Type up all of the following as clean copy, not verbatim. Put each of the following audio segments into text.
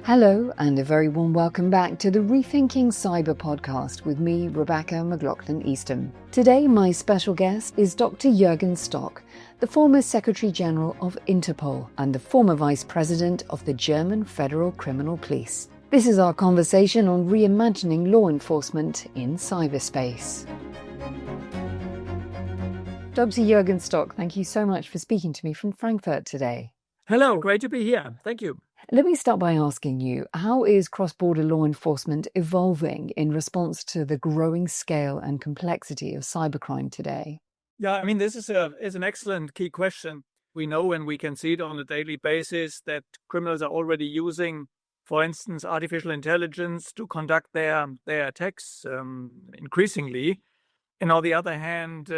Hello, and a very warm welcome back to the Rethinking Cyber podcast with me, Rebecca McLaughlin-Easton. Today, my special guest is Dr. Jürgen Stock, the former Secretary General of Interpol and the former Vice President of the German Federal Criminal Police. This is our conversation on reimagining law enforcement in cyberspace. Dr. Jürgen Stock, thank you so much for speaking to me from Frankfurt today. Hello, great to be here. Thank you. Let me start by asking you, how is cross-border law enforcement evolving in response to the growing scale and complexity of cybercrime today? Yeah, this is an excellent key question. We know and we can see it on a daily basis that criminals are already using, for instance, artificial intelligence to conduct their attacks increasingly. And on the other hand,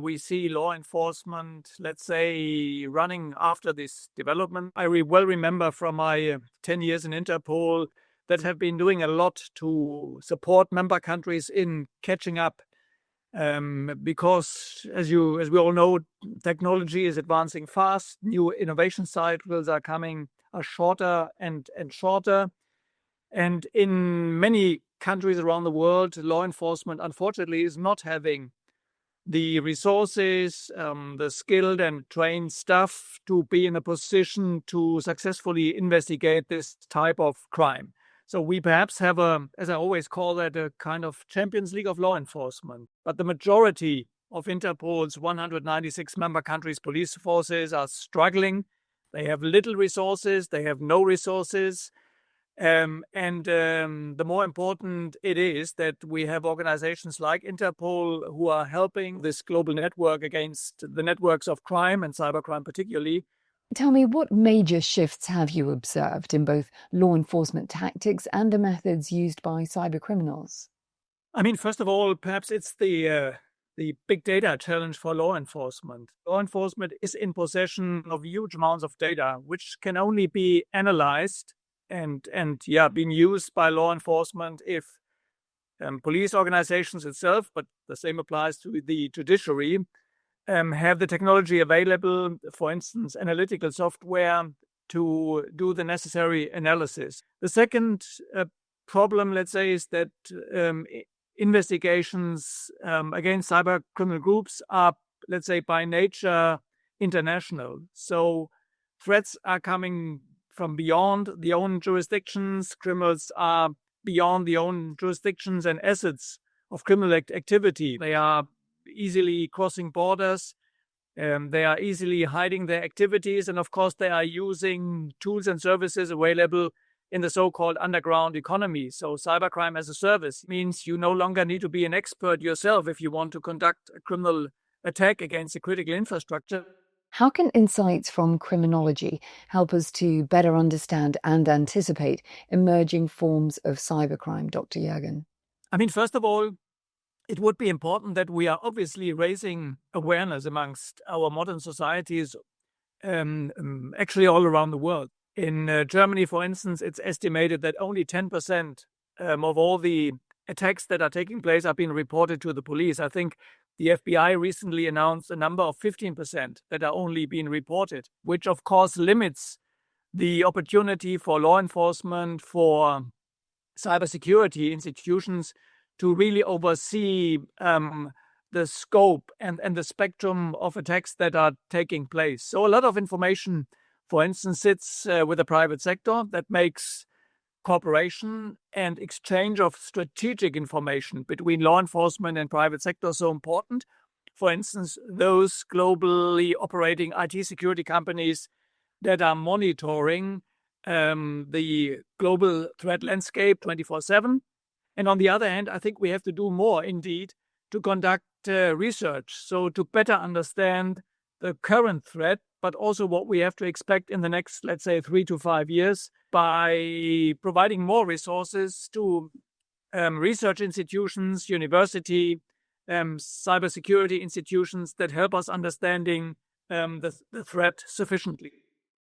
we see law enforcement, let's say, running after this development. I well remember from my 10 years in Interpol that have been doing a lot to support member countries in catching up. Because, as we all know, technology is advancing fast. New innovation cycles are shorter and shorter. And in many countries around the world, law enforcement, unfortunately, is not having the resources, the skilled and trained staff to be in a position to successfully investigate this type of crime. So we perhaps have as I always call that, a kind of Champions League of law enforcement. But the majority of Interpol's 196 member countries' police forces are struggling. They have little resources. They have no resources. The more important it is that we have organizations like Interpol who are helping this global network against the networks of crime and cybercrime particularly. Tell me, what major shifts have you observed in both law enforcement tactics and the methods used by cybercriminals? First of all, perhaps it's the big data challenge for law enforcement. Law enforcement is in possession of huge amounts of data, which can only be analyzed and being used by law enforcement if police organizations itself, but the same applies to the judiciary, have the technology available, for instance, analytical software to do the necessary analysis. The second problem, let's say, is that investigations against cyber criminal groups are, let's say, by nature international. So threats are coming from beyond the own jurisdictions. Criminals are beyond the own jurisdictions and assets of criminal activity. They are easily crossing borders. They are easily hiding their activities. And of course, they are using tools and services available in the so-called underground economy. So cybercrime as a service means you no longer need to be an expert yourself if you want to conduct a criminal attack against a critical infrastructure. How can insights from criminology help us to better understand and anticipate emerging forms of cybercrime, Dr. Jürgen? First of all, it would be important that we are obviously raising awareness amongst our modern societies, actually all around the world. In Germany, for instance, it's estimated that only 10% of all the attacks that are taking place are being reported to the police. I think the FBI recently announced a number of 15% that are only being reported, which of course limits the opportunity for law enforcement, for cybersecurity institutions to really oversee the scope and the spectrum of attacks that are taking place. So a lot of information, for instance, sits with the private sector that makes cooperation and exchange of strategic information between law enforcement and private sector so important. For instance, those globally operating IT security companies that are monitoring the global threat landscape 24/7. And on the other hand, I think we have to do more indeed to conduct research, so to better understand the current threat, but also what we have to expect in the next, let's say, 3 to 5 years by providing more resources to research institutions, university, cybersecurity institutions that help us understanding the threat sufficiently.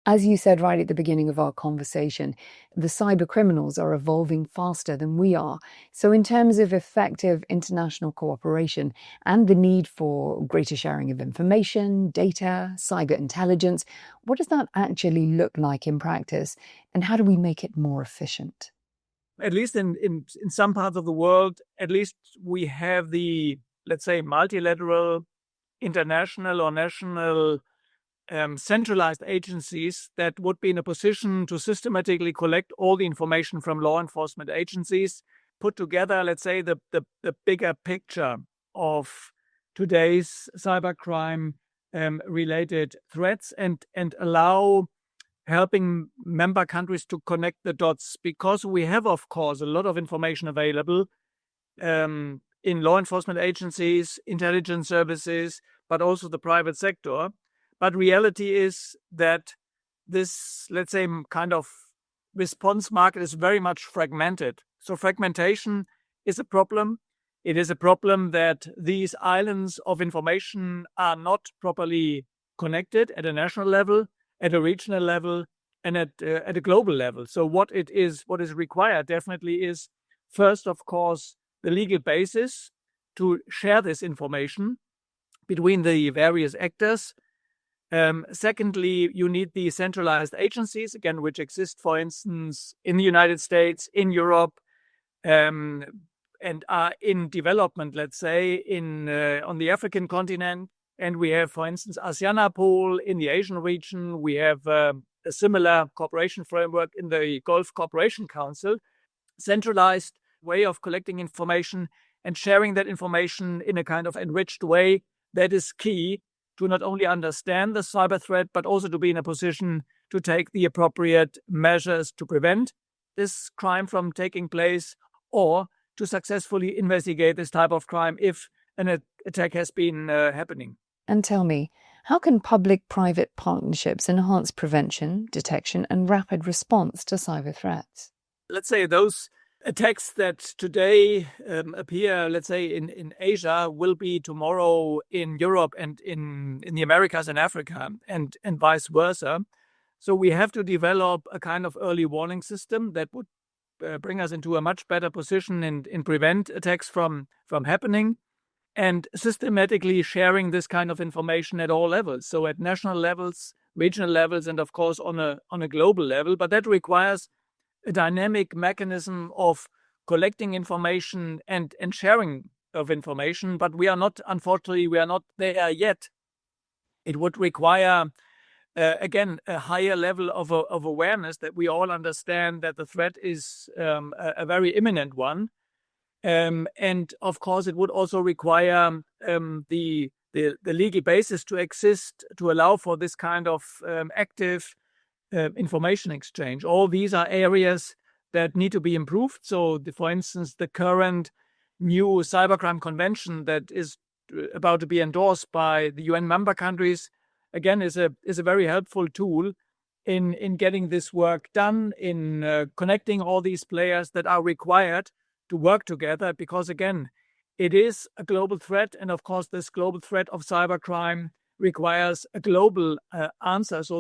As you said right at the beginning of our conversation, the cyber criminals are evolving faster than we are. So in terms of effective international cooperation and the need for greater sharing of information, data, cyber intelligence, what does that actually look like in practice? And how do we make it more efficient? At least in some parts of the world, at least we have the, let's say, multilateral, international or national centralized agencies that would be in a position to systematically collect all the information from law enforcement agencies, put together, let's say, the bigger picture of today's cybercrime related threats and allow helping member countries to connect the dots, because we have, of course, a lot of information available in law enforcement agencies, intelligence services, but also the private sector. But reality is that this, let's say, kind of response market is very much fragmented. So fragmentation is a problem. It is a problem that these islands of information are not properly connected at a national level, at a regional level, and at a global level. So what is required definitely is, first, of course, the legal basis to share this information between the various actors. Secondly, you need the centralized agencies, again, which exist, for instance, in the United States, in Europe, and are in development, let's say, on the African continent. And we have, for instance, ASEANAPOL in the Asian region. We have a similar cooperation framework in the Gulf Cooperation Council, centralized way of collecting information and sharing that information in a kind of enriched way. That is key to not only understand the cyber threat, but also to be in a position to take the appropriate measures to prevent this crime from taking place, or to successfully investigate this type of crime if an attack has been happening. And tell me, how can public-private partnerships enhance prevention, detection, and rapid response to cyber threats? Let's say those attacks that today appear, let's say, in Asia will be tomorrow in Europe and in the Americas and Africa, and vice versa. So we have to develop a kind of early warning system that would bring us into a much better position in prevent attacks from happening, and systematically sharing this kind of information at all levels. So at national levels, regional levels, and of course on a global level. But that requires a dynamic mechanism of collecting information and sharing of information. But unfortunately, we are not there yet. It would require, again, a higher level of awareness, that we all understand that the threat is a very imminent one. And of course, it would also require the legal basis to exist to allow for this kind of active information exchange. All these are areas that need to be improved. So, for instance, the current new Cybercrime Convention that is about to be endorsed by the UN member countries, again, is a very helpful tool in getting this work done, in connecting all these players that are required to work together, because again, it is a global threat, and of course, this global threat of cybercrime requires a global answer. So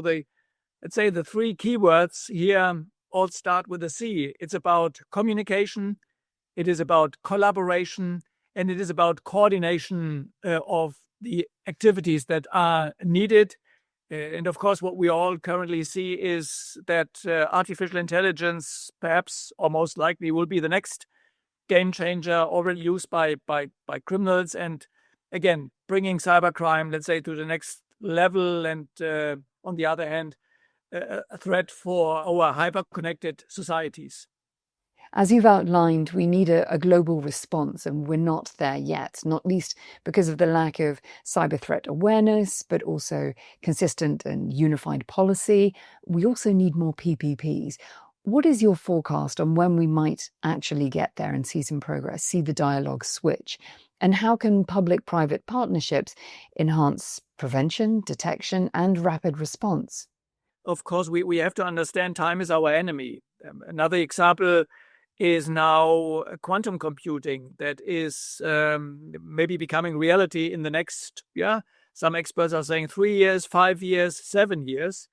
let's say the three keywords here all start with a C. It's about communication, it is about collaboration, and it is about coordination of the activities that are needed. And of course, what we all currently see is that artificial intelligence, perhaps or most likely, will be the next game changer, already used by criminals, and again, bringing cybercrime, let's say, to the next level, and on the other hand, a threat for our hyper-connected societies. As you've outlined, we need a global response, and we're not there yet, not least because of the lack of cyber threat awareness, but also consistent and unified policy. We also need more PPPs. What is your forecast on when we might actually get there and see some progress, see the dialogue switch? And how can public-private partnerships enhance prevention, detection, and rapid response? Of course, we have to understand time is our enemy. Another example is now quantum computing that is maybe becoming reality in the next, some experts are saying 3 years, 5 years, 7 years.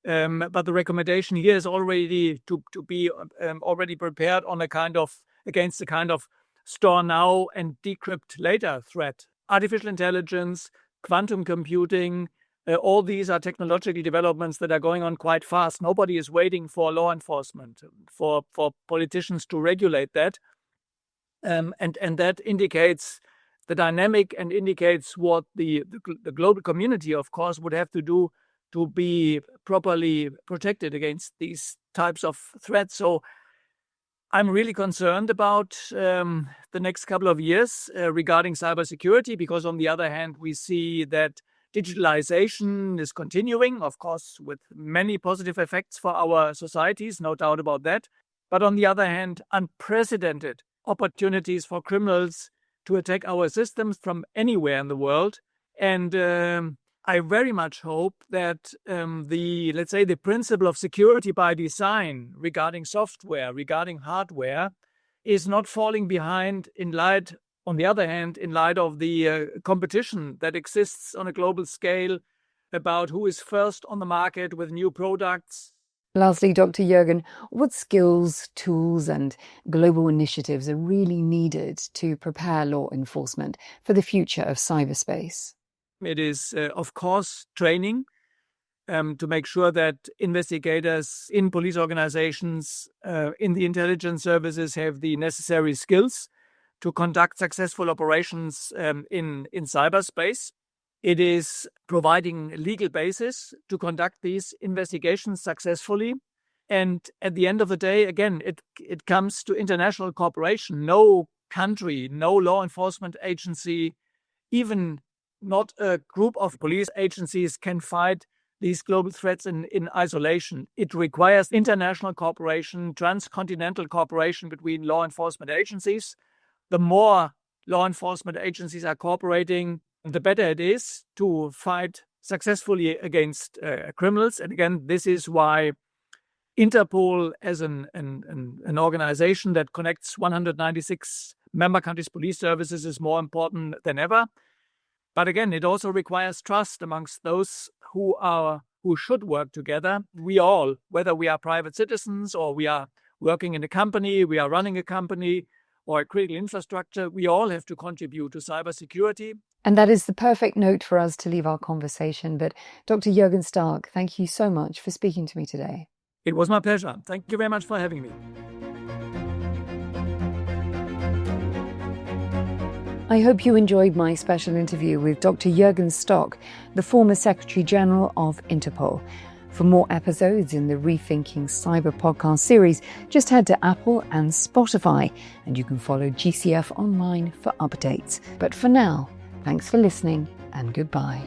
But the recommendation here is already to be already prepared on against a kind of store now and decrypt later threat. Artificial intelligence, quantum computing, all these are technological developments that are going on quite fast. Nobody is waiting for law enforcement, for politicians to regulate that. And that indicates the dynamic and indicates what the global community, of course, would have to do to be properly protected against these types of threats. So I'm really concerned about the next couple of years regarding cybersecurity, because on the other hand, we see that digitalization is continuing, of course, with many positive effects for our societies, no doubt about that. But on the other hand, unprecedented opportunities for criminals to attack our systems from anywhere in the world. And I very much hope that the principle of security by design regarding software, regarding hardware, is not falling behind on the other hand, in light of the competition that exists on a global scale about who is first on the market with new products. Lastly, Dr. Jürgen, what skills, tools and global initiatives are really needed to prepare law enforcement for the future of cyberspace? It is, of course, training to make sure that investigators in police organizations, in the intelligence services have the necessary skills to conduct successful operations in cyberspace. It is providing legal basis to conduct these investigations successfully. And at the end of the day, again, it comes to international cooperation. No country, no law enforcement agency, even not a group of police agencies can fight these global threats in isolation. It requires international cooperation, transcontinental cooperation between law enforcement agencies. The more law enforcement agencies are cooperating, the better it is to fight successfully against criminals. And again, this is why Interpol, as an organization that connects 196 member countries' police services, is more important than ever. But again, it also requires trust amongst those who should work together. We all, whether we are private citizens or we are working in a company, we are running a company or a critical infrastructure, we all have to contribute to cybersecurity. And that is the perfect note for us to leave our conversation. But Dr. Jürgen Stark, thank you so much for speaking to me today. It was my pleasure. Thank you very much for having me. I hope you enjoyed my special interview with Dr. Jürgen Stark, the former Secretary General of Interpol. For more episodes in the Rethinking Cyber podcast series, just head to Apple and Spotify, and you can follow GCF online for updates. But for now, thanks for listening and goodbye.